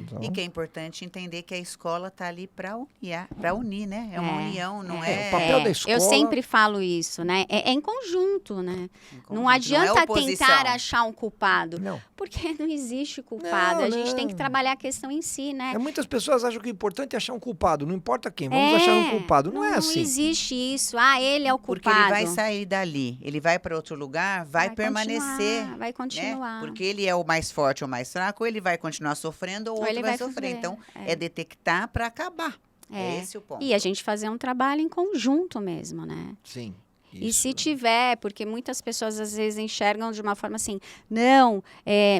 Então, E que é importante entender que a escola está ali para unir, né? É uma união, não é... O papel da escola... Eu sempre falo isso, né? É em conjunto, né? Não adianta tentar achar um culpado. Não. Porque não existe culpado. A gente tem que trabalhar a questão em si, né? Muitas pessoas acham que o importante é achar um culpado. Não importa quem, vamos achar um culpado. Não é assim. Não existe isso. Ele é o culpado. Porque ele vai sair dali, ele vai para outro lugar, vai permanecer. Vai continuar. Né? Porque ele é o mais forte ou mais fraco, ou ele vai continuar sofrendo, ou outro ele vai vai sofrer. sofrer. Então, é detectar para acabar. É esse o ponto. E a gente fazer um trabalho em conjunto mesmo, né? Sim. E se tiver, porque muitas pessoas às vezes enxergam de uma forma assim, não,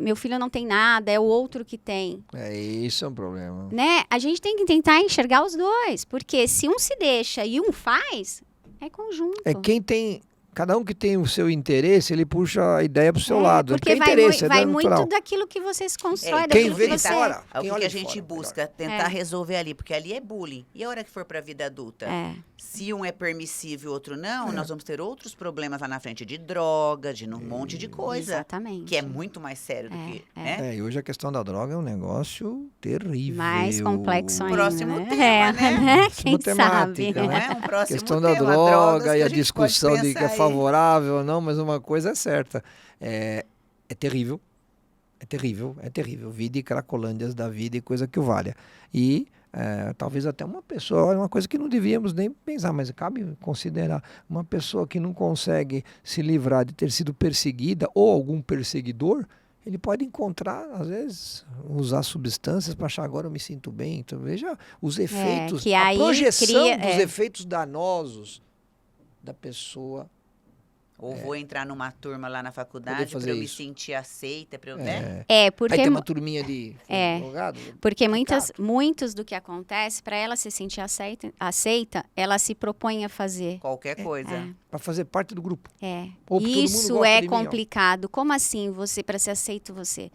meu filho não tem nada, é o outro que tem. Isso é um problema. Né? A gente tem que tentar enxergar os dois, porque se um se deixa e um faz, é conjunto. Quem tem Cada um que tem o seu interesse, ele puxa a ideia pro seu lado. Porque vai, interesse, vai natural. muito daquilo que vocês constroem, quem daquilo vê que de você... fora. É o Quem que olha a de gente fora, busca, tentar resolver ali, porque ali é bullying. E a hora que for para a vida adulta? Se um é permissível e o outro não, nós vamos ter outros problemas lá na frente de droga, de um monte de coisa. Exatamente. Que é muito mais sério do que, né? E hoje a questão da droga é um negócio terrível. Mais complexo ainda. Próximo né? tema, né? Quem sabe? Temática, Não é um A próximo questão tema, da droga drogas e que a gente discussão pode de que é pensar aí. favorável ou não, mas uma coisa é certa. É terrível. É terrível, é terrível. Vida e cracolândias da vida e coisa que o valha. E talvez até uma pessoa, uma coisa que não devíamos nem pensar, mas cabe considerar, uma pessoa que não consegue se livrar de ter sido perseguida ou algum perseguidor, ele pode encontrar, às vezes, usar substâncias para achar agora eu me sinto bem. Então veja os efeitos, que a aí projeção dos efeitos danosos da pessoa. Ou vou entrar numa turma lá na faculdade fazer para eu me isso. sentir aceita, para eu, né? Porque... Aí tem uma turminha de advogado. Porque muitos do que acontece, para ela se sentir aceita, ela se propõe a fazer. Qualquer coisa. Para fazer parte do grupo. Isso Ou porque todo mundo gosta de mim, ó. complicado. Como assim para ser aceito você?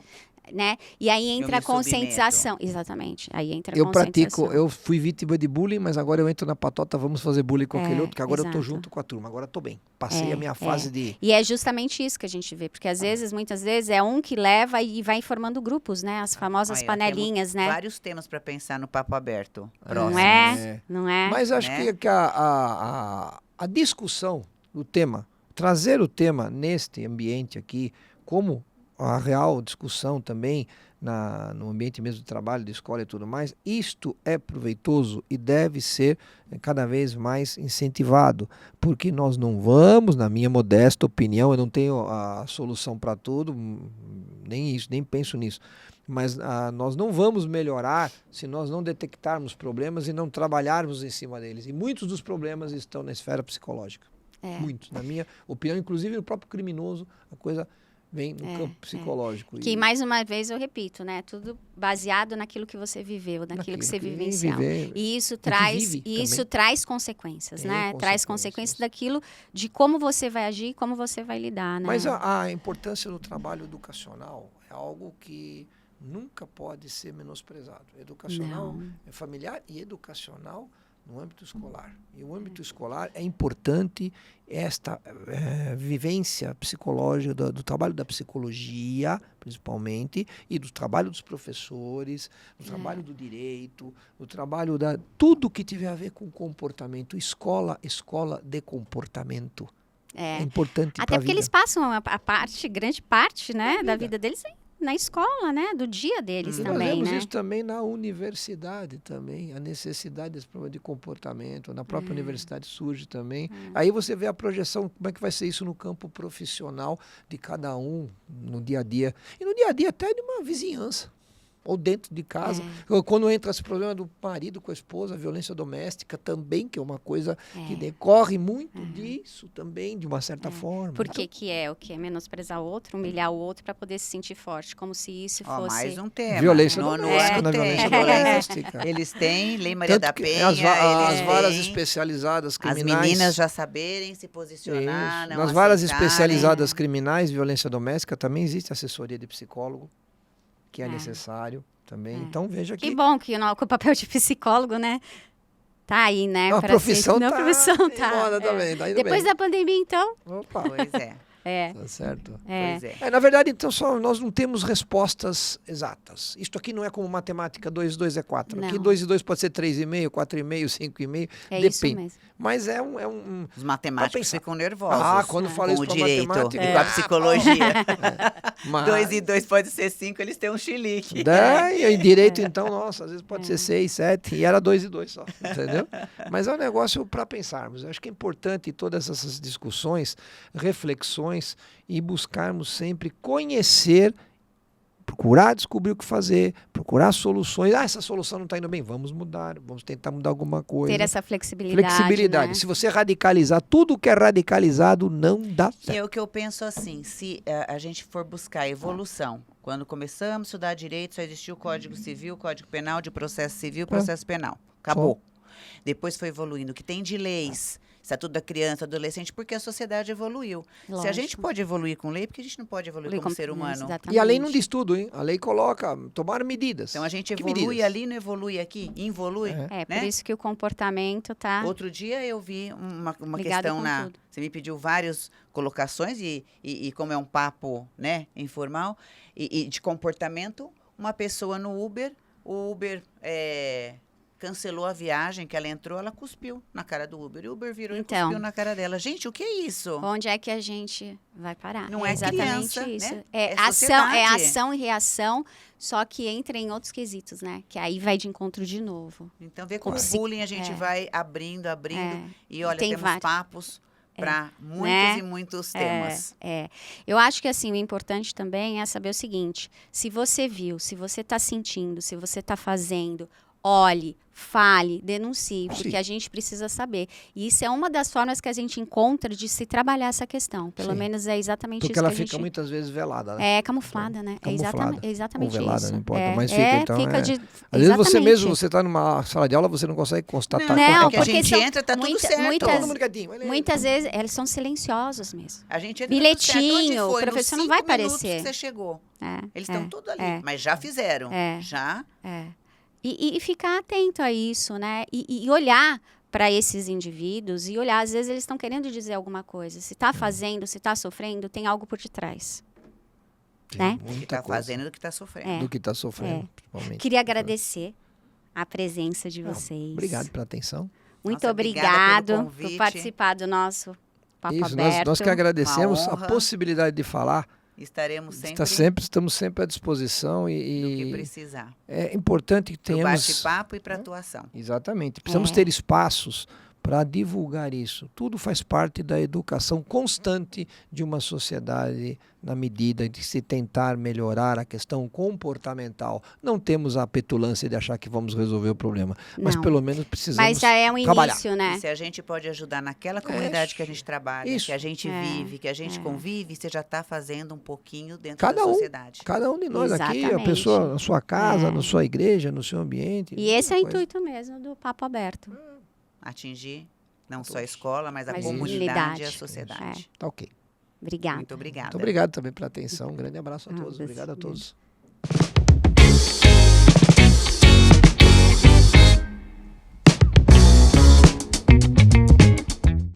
Né? E aí entra a conscientização. Exatamente. Aí entra a conscientização. Eu fui vítima de bullying, mas agora eu entro na patota, vamos fazer bullying com aquele outro, que agora eu tô exato. junto com a turma, agora eu tô bem. Passei a minha fase de... E é justamente isso que a gente vê, porque muitas vezes, é um que leva e vai formando grupos, né? As famosas panelinhas, né? Vários temas para pensar no papo aberto. Não é? Não é? Mas acho que a discussão do tema, trazer o tema neste ambiente aqui, como a real discussão também no ambiente mesmo de trabalho, de escola e tudo mais, isto é proveitoso e deve ser cada vez mais incentivado, porque nós não vamos, na minha modesta opinião, eu não tenho a solução para tudo, nem isso, nem penso nisso, mas nós não vamos melhorar se nós não detectarmos problemas e não trabalharmos em cima deles. E muitos dos problemas estão na esfera psicológica. Muitos, na minha opinião, inclusive no próprio criminoso, a coisa vem no campo psicológico. Que, mais uma vez, eu repito, né? Tudo baseado naquilo que você viveu, naquilo que você vivenciou. E isso traz consequências, né? Traz consequências daquilo, de como você vai agir, como você vai lidar, né? Mas a importância do trabalho educacional é algo que nunca pode ser menosprezado. Educacional é familiar e educacional no âmbito escolar. E o âmbito escolar é importante esta vivência psicológica, do trabalho da psicologia, principalmente, e do trabalho dos professores, do trabalho do direito, do trabalho tudo que tiver a ver com comportamento. Escola de comportamento. É importante. Até porque eles passam grande parte, né, da vida deles na escola, né? Do dia deles também, nós vemos né? isso também na universidade também, a necessidade desse problema de comportamento, na própria universidade surge também. Aí você vê a projeção, como é que vai ser isso no campo profissional de cada um, no dia a dia. E no dia a dia até de uma vizinhança. Ou dentro de casa. Quando entra esse problema do marido com a esposa, a violência doméstica também, que é uma coisa que decorre muito disso também, de uma certa forma. Porque o que é menosprezar o outro, humilhar o outro para poder se sentir forte, como se isso fosse... Mais um tema. Violência doméstica, violência doméstica. Eles têm Lei Maria da Penha, as varas especializadas criminais. As meninas já saberem se posicionar, não nas varas especializadas criminais, violência doméstica, também existe assessoria de psicólogo, que é necessário também. Então, veja que... Que bom que o papel de psicólogo, né? Tá aí, né? A profissão tá em moda também. Tá indo depois bem. da pandemia, então... Opa. Pois é. Tá certo. Pois é. Na verdade, então, nós não temos respostas exatas. Isto aqui não é como matemática, 2 e 2 é 4. Não. Aqui 2 e 2 pode ser 3,5, 4,5, 5,5. É isso mesmo. Mas Os matemáticos ficam nervosos. Quando fala isso com o para direito matemática. e com a psicologia. Mas... 2 e 2 pode ser 5, eles têm um chilique. E em direito, então, nossa, às vezes pode ser 6, 7, e era 2 e 2 só, entendeu? Mas é um negócio para pensarmos. Eu acho que é importante todas essas discussões, reflexões, e buscarmos sempre conhecer, procurar descobrir o que fazer, procurar soluções. Essa solução não está indo bem, vamos mudar, vamos tentar mudar alguma coisa. Ter essa flexibilidade. Né? Se você radicalizar, tudo que é radicalizado não dá certo. E é o que eu penso assim, se a gente for buscar evolução, quando começamos a estudar direito, só existia o Código Civil, Código Penal, de processo civil, processo penal. Acabou. Depois foi evoluindo. O que tem de leis Estatuto da Criança, Adolescente, porque a sociedade evoluiu. Se a gente Lógico. pode evoluir com lei, por que a gente não pode evoluir como ser humano? E a lei não Exatamente. diz tudo, hein? A lei coloca, tomar medidas. Então a gente Que evolui medidas? ali, não evolui aqui, involui. É, né? por isso que o comportamento tá Outro dia eu vi uma ligado questão com tudo. Você me pediu várias colocações e como é um papo, né, informal, e de comportamento, uma pessoa no Uber, o Uber cancelou a viagem que ela entrou, ela cuspiu na cara do Uber. E o Uber virou Então. e cuspiu na cara dela. Gente, o que é isso? Onde é que a gente vai parar? Não é exatamente criança, isso. né? É, É ação, sociedade. ação e reação, só que entra em outros quesitos, né? Que aí vai de encontro de novo. Então, vê como o Psi- bullying a gente vai abrindo. É. E olha, Tem temos vários. papos para muitos Né? e muitos temas. Eu acho que assim, o importante também é saber o seguinte: se você viu, se você está sentindo, se você está fazendo, olhe, fale, denuncie, porque Sim. a gente precisa saber. E isso é uma das formas que a gente encontra de se trabalhar essa questão. Pelo Sim. menos é exatamente Porque isso ela que a fica gente... muitas vezes velada, né? É camuflada, né? Camuflada. É exatamente Ou velada, isso. não importa, mas fica, então, fica é. de... Às vezes você exatamente. mesmo, você está numa sala de aula, você não consegue constatar. Não, porque a porque gente são entra, tá tudo muita- certo. muitas- Todo mundo quietinho, beleza. Muitas vezes eles são silenciosos mesmo. A gente entra tudo certo. Onde Bilhetinho, foi? o professor Nos não vai 5 minutos aparecer. que você chegou. Eles É, estão tudo ali. é. Mas já fizeram. É. Já. E ficar atento a isso, né? E olhar para esses indivíduos e olhar, às vezes eles estão querendo dizer alguma coisa. Se está fazendo, se está sofrendo, tem algo por detrás. Tem né? Do que muita está coisa fazendo e do que está sofrendo. É. do que está sofrendo, principalmente. Queria agradecer a presença de Não, vocês. Obrigado pela atenção. Muito Nossa, obrigada pelo obrigado por convite. participar do nosso Papo Isso, Aberto. nós que agradecemos Uma a honra. possibilidade de falar. Estaremos sempre Estamos sempre à disposição do que e precisar. é importante que Para o tenhamos... bate-papo e para a atuação. Exatamente. Precisamos É. ter espaços para divulgar isso. Tudo faz parte da educação constante de uma sociedade na medida de se tentar melhorar a questão comportamental. Não temos a petulância de achar que vamos resolver o problema, mas Não. pelo menos precisamos Mas já é um trabalhar. início, né? E se a gente pode ajudar naquela comunidade que a gente trabalha, Isso. que a gente É. vive, que a gente convive, você já está fazendo um pouquinho dentro Cada da um. sociedade. Cada um de nós aqui, a Exatamente. pessoa na sua casa, É. na sua igreja, no seu ambiente. E esse é o muita coisa. intuito mesmo do Papo Aberto. Atingir não só a escola, mas a Mas comunidade e a unidade. sociedade. Tá ok. Obrigada. Muito obrigada. Muito obrigado também pela atenção. Um grande abraço a Ah, todos. Obrigado a beijo. todos.